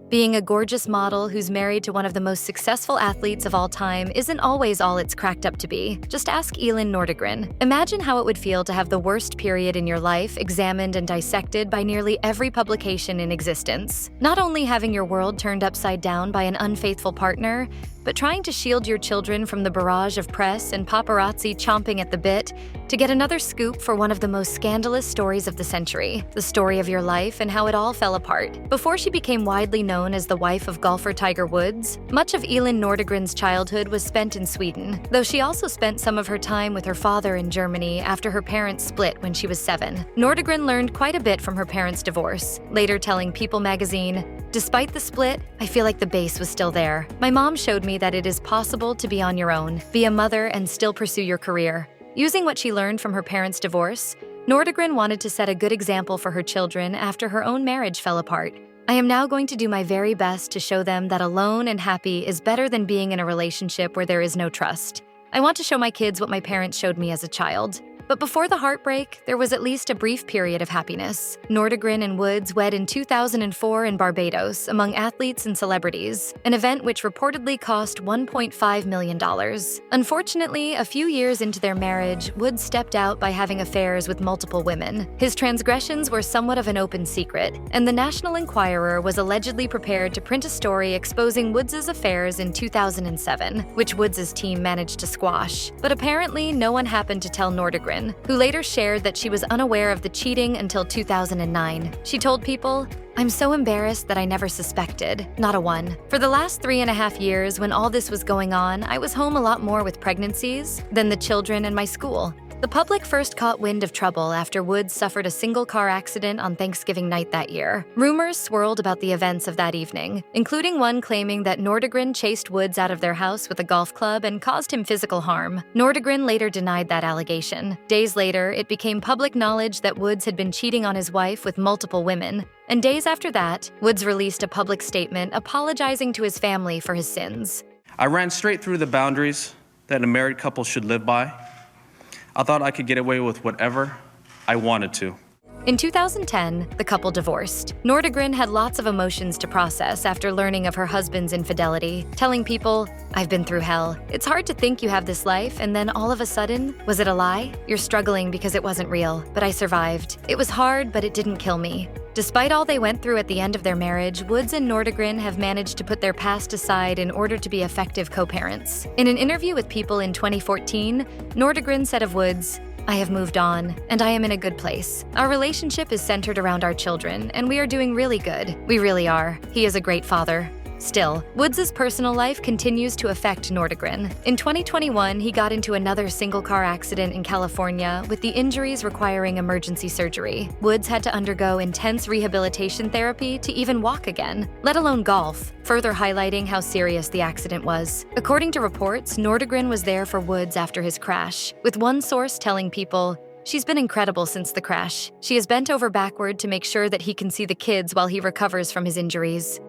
Being a gorgeous model who's married to one of the most successful athletes of all time isn't always all it's cracked up to be. Just ask Elin Nordegren. Imagine how it would feel to have the worst period in your life examined and dissected by nearly every publication in existence. Not only having your world turned upside down by an unfaithful partner, but trying to shield your children from the barrage of press and paparazzi chomping at the bit to get another scoop for one of the most scandalous stories of the century, the story of your life and how it all fell apart. Before she became widely known as the wife of golfer Tiger Woods, much of Elin Nordegren's childhood was spent in Sweden, though she also spent some of her time with her father in Germany after her parents split when she was 7. Nordegren learned quite a bit from her parents' divorce, later telling People magazine, "Despite the split, I feel like the base was still there. My mom showed me that it is possible to be on your own, be a mother, and still pursue your career." Using what she learned from her parents' divorce, Nordegren wanted to set a good example for her children after her own marriage fell apart. "I am now going to do my very best to show them that alone and happy is better than being in a relationship where there is no trust. I want to show my kids what my parents showed me as a child." But before the heartbreak, there was at least a brief period of happiness. Nordegren and Woods wed in 2004 in Barbados among athletes and celebrities, an event which reportedly cost $1.5 million. Unfortunately, a few years into their marriage, Woods stepped out by having affairs with multiple women. His transgressions were somewhat of an open secret, and the National Enquirer was allegedly prepared to print a story exposing Woods' affairs in 2007, which Woods' team managed to squash. But apparently, no one happened to tell Nordegren, who later shared that she was unaware of the cheating until 2009. She told People, "I'm so embarrassed that I never suspected, not a one. For the last 3.5 years when all this was going on, I was home a lot more with pregnancies than the children and my school." The public first caught wind of trouble after Woods suffered a single-car accident on Thanksgiving night that year. Rumors swirled about the events of that evening, including one claiming that Nordegren chased Woods out of their house with a golf club and caused him physical harm. Nordegren later denied that allegation. Days later, it became public knowledge that Woods had been cheating on his wife with multiple women. And days after that, Woods released a public statement apologizing to his family for his sins. "I ran straight through the boundaries that a married couple should live by. I thought I could get away with whatever I wanted to." In 2010, the couple divorced. Nordegren had lots of emotions to process after learning of her husband's infidelity, telling People, "I've been through hell. It's hard to think you have this life, and then all of a sudden, was it a lie? You're struggling because it wasn't real, but I survived. It was hard, but it didn't kill me." Despite all they went through at the end of their marriage, Woods and Nordegren have managed to put their past aside in order to be effective co-parents. In an interview with People in 2014, Nordegren said of Woods, "I have moved on, and I am in a good place. Our relationship is centered around our children, and we are doing really good. We really are. He is a great father." Still, Woods' personal life continues to affect Nordegren. In 2021, he got into another single-car accident in California with the injuries requiring emergency surgery. Woods had to undergo intense rehabilitation therapy to even walk again, let alone golf, further highlighting how serious the accident was. According to reports, Nordegren was there for Woods after his crash, with one source telling People, "She's been incredible since the crash. She has bent over backward to make sure that he can see the kids while he recovers from his injuries."